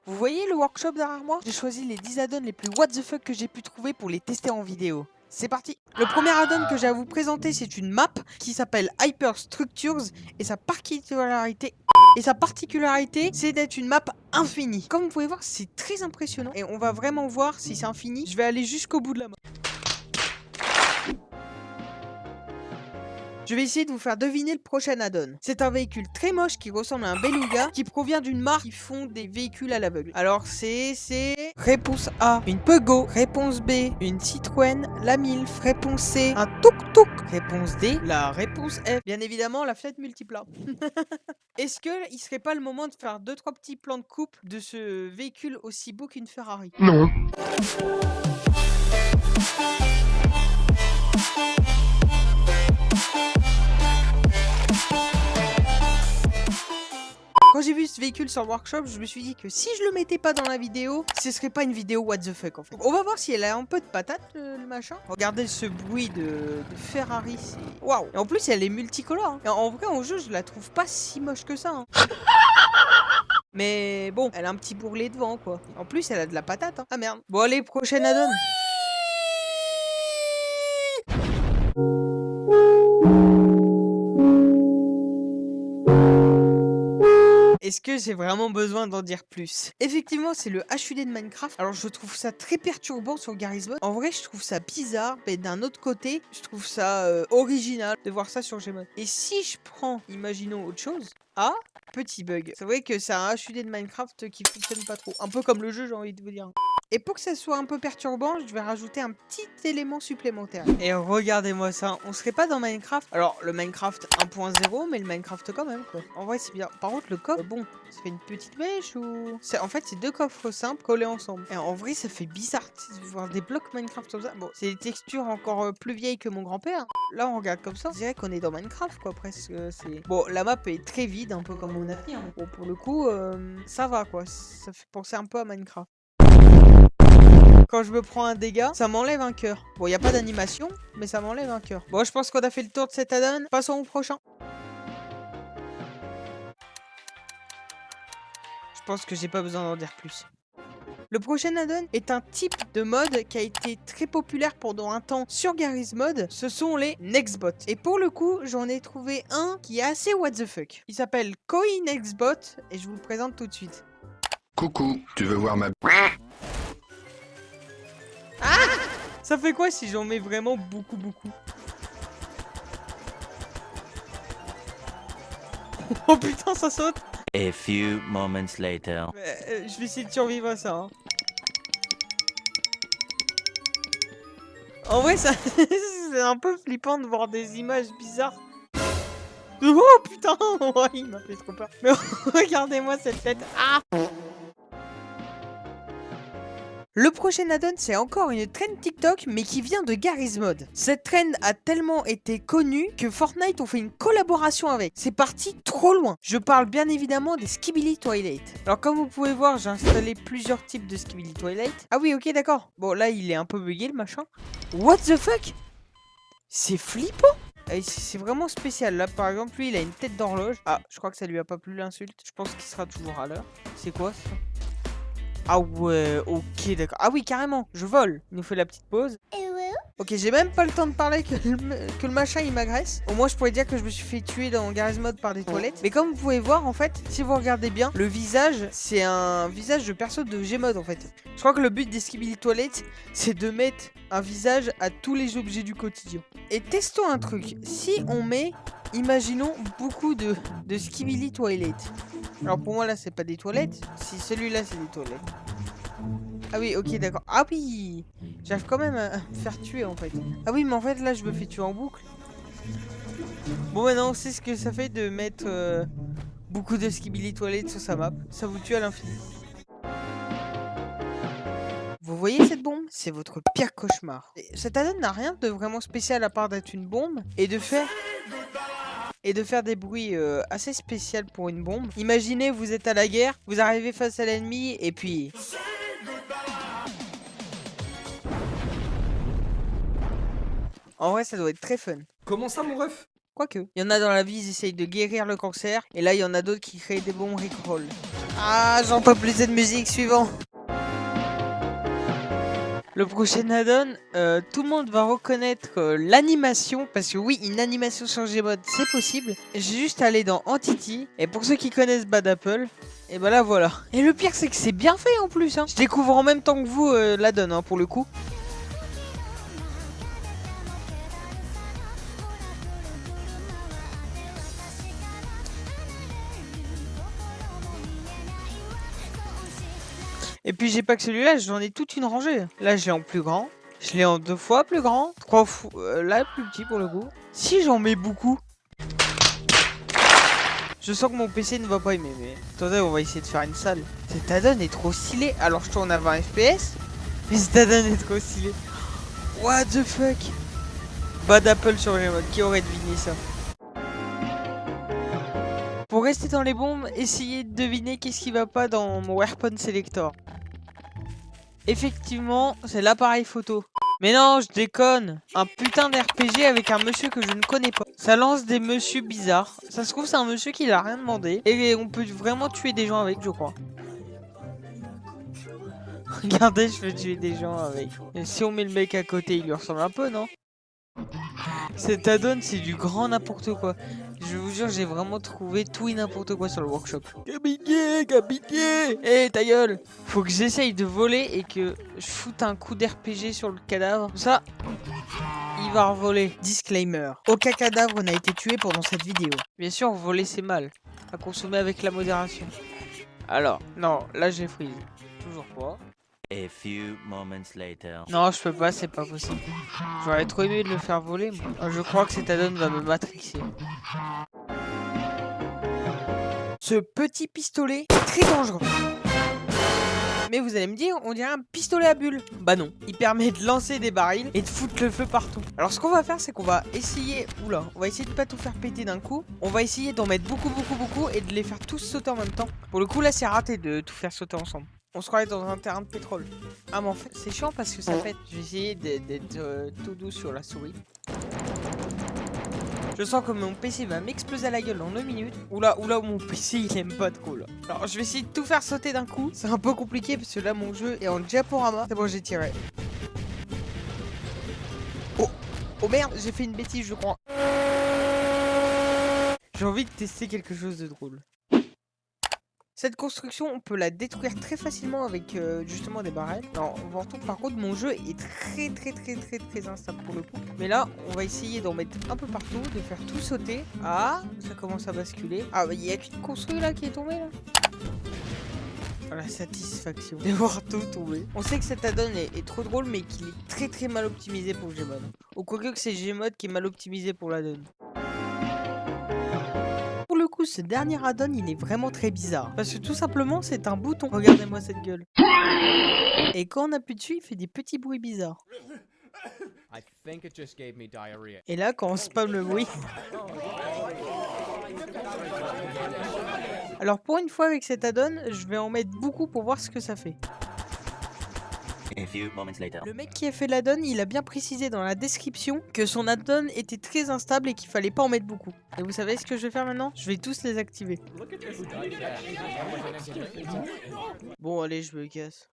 Vous voyez le workshop derrière moi? J'ai choisi les 10 add-ons les plus what the fuck que j'ai pu trouver pour les tester en vidéo. C'est parti! Le premier add-on que j'ai à vous présenter, c'est une map qui s'appelle Hyper Structures et sa particularité, c'est d'être une map infinie. Comme vous pouvez voir, c'est très impressionnant et on va vraiment voir si c'est infini. Je vais aller jusqu'au bout de la map. Je vais essayer de vous faire deviner le prochain add-on. C'est un véhicule très moche qui ressemble à un beluga qui provient d'une marque qui font des véhicules à l'aveugle. Alors c'est... Réponse A, une Peugeot. Réponse B, une Citroën, la Milf. Réponse C, un tuk-tuk. Réponse D, la réponse F. Bien évidemment, la Fiat Multipla. Est-ce que il serait pas le moment de faire 2-3 petits plans de coupe de ce véhicule aussi beau qu'une Ferrari? Non. Quand j'ai vu ce véhicule sur le workshop, je me suis dit que si je le mettais pas dans la vidéo, ce serait pas une vidéo what the fuck en fait. On va voir si elle a un peu de patate le machin. Regardez ce bruit de Ferrari, c'est... Waouh! Et en plus elle est multicolore. Hein. Et en vrai en jeu je la trouve pas si moche que ça. Hein. Mais bon, elle a un petit bourrelet devant quoi. En plus elle a de la patate. Hein. Ah merde. Bon allez, prochaine add-on. Est-ce que j'ai vraiment besoin d'en dire plus? Effectivement, c'est le HUD de Minecraft. Alors, je trouve ça très perturbant sur Garry's Mod. En vrai, je trouve ça bizarre, mais d'un autre côté, je trouve ça original de voir ça sur Gmod. Et si je prends, imaginons autre chose, petit bug. C'est vrai que c'est un HUD de Minecraft qui fonctionne pas trop. Un peu comme le jeu, j'ai envie de vous dire. Et pour que ça soit un peu perturbant, je vais rajouter un petit élément supplémentaire. Et regardez-moi ça, on serait pas dans Minecraft. Alors, le Minecraft 1.0, mais le Minecraft quand même, quoi. En vrai, c'est bien. Par contre, le coffre, bon, ça fait une petite mèche ou... En fait, c'est deux coffres simples collés ensemble. Et en vrai, ça fait bizarre de voir des blocs Minecraft comme ça. Bon, c'est des textures encore plus vieilles que mon grand-père. Là, on regarde comme ça, on dirait qu'on est dans Minecraft, quoi, presque. Bon, la map est très vide, un peu comme mon avenir. Bon, pour le coup, ça va, quoi. Ça fait penser un peu à Minecraft. Quand je me prends un dégât, ça m'enlève un cœur. Bon, il n'y a pas d'animation, mais ça m'enlève un cœur. Bon, je pense qu'on a fait le tour de cet add-on. Passons au prochain. Je pense que j'ai pas besoin d'en dire plus. Le prochain add-on est un type de mode qui a été très populaire pendant un temps sur Garry's Mod. Ce sont les Nextbots. Et pour le coup, j'en ai trouvé un qui est assez what the fuck. Il s'appelle Koi Nextbot et je vous le présente tout de suite. Coucou, tu veux voir ma... Ça fait quoi si j'en mets vraiment beaucoup? Oh putain, ça saute! A few moments later. Je vais essayer de survivre à ça. Hein. En vrai, ça c'est un peu flippant de voir des images bizarres. Oh putain! Oh, il m'a fait trop peur. Mais regardez-moi cette tête. Ah! Le prochain add-on, c'est encore une trend TikTok, mais qui vient de Garry's Mod. Cette trend a tellement été connue que Fortnite ont fait une collaboration avec. C'est parti trop loin. Je parle bien évidemment des Skibidi Toilet. Alors comme vous pouvez voir, j'ai installé plusieurs types de Skibidi Toilet. Ah oui, ok, d'accord. Bon, là, il est un peu bugué, le machin. What the fuck? C'est flippant. C'est vraiment spécial. Là, par exemple, lui, il a une tête d'horloge. Ah, je crois que ça lui a pas plu l'insulte. Je pense qu'il sera toujours à l'heure. C'est quoi ça? Ah ouais, ok, d'accord. Ah oui, carrément, je vole. Il nous fait la petite pause. Ok, j'ai même pas le temps de parler que le machin il m'agresse. Au moins, je pourrais dire que je me suis fait tuer dans Garry's Mod par des toilettes. Mais comme vous pouvez voir, en fait, si vous regardez bien, le visage, c'est un visage de perso de Gmod, en fait. Je crois que le but des Skibidi Toilettes, c'est de mettre un visage à tous les objets du quotidien. Et testons un truc. Si on met, imaginons, beaucoup de Skibidi Toilettes. Alors pour moi là c'est pas des toilettes. Si celui-là c'est des toilettes. Ah oui, ok, d'accord. Ah oui, j'arrive quand même à me faire tuer en fait. Ah oui, mais en fait là je me fais tuer en boucle. Bon, maintenant on sait ce que ça fait de mettre beaucoup de Skibidi Toilettes sur sa map. Ça vous tue à l'infini. Vous voyez cette bombe? C'est votre pire cauchemar. Cet add-on n'a rien de vraiment spécial à part d'être une bombe et de faire des bruits assez spéciaux pour une bombe. Imaginez, vous êtes à la guerre, vous arrivez face à l'ennemi, et puis... En vrai, ça doit être très fun. Comment ça, mon ref? Quoique. Il y en a dans la vie, ils essayent de guérir le cancer, et là, il y en a d'autres qui créent des bombes Rickroll. Ah, j'en peux plus cette musique, suivant. Le prochain add-on, tout le monde va reconnaître l'animation, parce que oui, une animation sur Gmod, c'est possible. J'ai juste allé dans Entity, et pour ceux qui connaissent Bad Apple, et bah là voilà. Et le pire, c'est que c'est bien fait en plus, hein. Je découvre en même temps que vous l'add-on, hein, pour le coup. Et puis j'ai pas que celui-là, j'en ai toute une rangée. Là, j'ai en plus grand. Je l'ai en 2 fois plus grand. 3 fois... là, plus petit pour le coup. Si j'en mets beaucoup. Je sens que mon PC ne va pas aimer, mais... Attendez, on va essayer de faire une salle. Cet add-on est trop stylé. Alors, je tourne à 20 FPS. Mais cet add-on est trop stylé. What the fuck. Bad Apple sur les modes. Qui aurait deviné ça? Pour rester dans les bombes, essayez de deviner qu'est-ce qui va pas dans mon Weapon Selector. Effectivement, c'est l'appareil photo. Mais non, je déconne. Un putain d'RPG avec un monsieur que je ne connais pas. Ça lance des monsieur bizarres. Ça se trouve, c'est un monsieur qui n'a rien demandé. Et on peut vraiment tuer des gens avec, je crois. Regardez, je peux tuer des gens avec. Et si on met le mec à côté, il lui ressemble un peu, non? Cet add-on, c'est du grand n'importe quoi. Je vous jure, j'ai vraiment trouvé tout et n'importe quoi sur le workshop. Gabinier, Gabinier, eh, ta gueule. Faut que j'essaye de voler et que je foute un coup d'RPG sur le cadavre. Ça, il va revoler. Disclaimer. Aucun cadavre n'a été tué pendant cette vidéo. Bien sûr, voler c'est mal. À consommer avec la modération. Alors, non, là j'ai freeze. Toujours pas. A few moments later. Non, je peux pas, c'est pas possible. J'aurais trop aimé de le faire voler, moi. Je crois que cet add-on va me matrixer. Ce petit pistolet est très dangereux. Mais vous allez me dire, on dirait un pistolet à bulles. Bah non, il permet de lancer des barils et de foutre le feu partout. Alors ce qu'on va faire, c'est qu'on va essayer... Oula, on va essayer de pas tout faire péter d'un coup. On va essayer d'en mettre beaucoup et de les faire tous sauter en même temps. Pour le coup, là, c'est raté de tout faire sauter ensemble. On se croirait dans un terrain de pétrole. Ah mais en fait, c'est chiant parce que ça pète. Je vais essayer d'être tout doux sur la souris. Je sens que mon PC va m'exploser à la gueule en 2 minutes. Oula, mon PC il aime pas trop là. Alors je vais essayer de tout faire sauter d'un coup. C'est un peu compliqué parce que là mon jeu est en diaporama. C'est bon, j'ai tiré. Oh merde, j'ai fait une bêtise je crois. J'ai envie de tester quelque chose de drôle. Cette construction, on peut la détruire très facilement avec justement des barrels. Alors, par contre, mon jeu est très instable pour le coup. Mais là, on va essayer d'en mettre un peu partout, de faire tout sauter. Ah, ça commence à basculer. Ah, il y a qu'une construction là qui est tombée là. Oh, la satisfaction de voir tout tomber. On sait que cet add-on est trop drôle, mais qu'il est très mal optimisé pour Gmod. Ou quoique que c'est Gmod qui est mal optimisé pour l'add-on. Pour le coup, ce dernier add-on, il est vraiment très bizarre. Parce que tout simplement, c'est un bouton. Regardez-moi cette gueule. Et quand on appuie dessus, il fait des petits bruits bizarres. Et là, quand on spam le bruit... Alors pour une fois avec cet add-on, je vais en mettre beaucoup pour voir ce que ça fait. A few moments later. Le mec qui a fait l'add-on, il a bien précisé dans la description que son add-on était très instable et qu'il fallait pas en mettre beaucoup. Et vous savez ce que je vais faire maintenant? Je vais tous les activer. Bon allez, je me casse.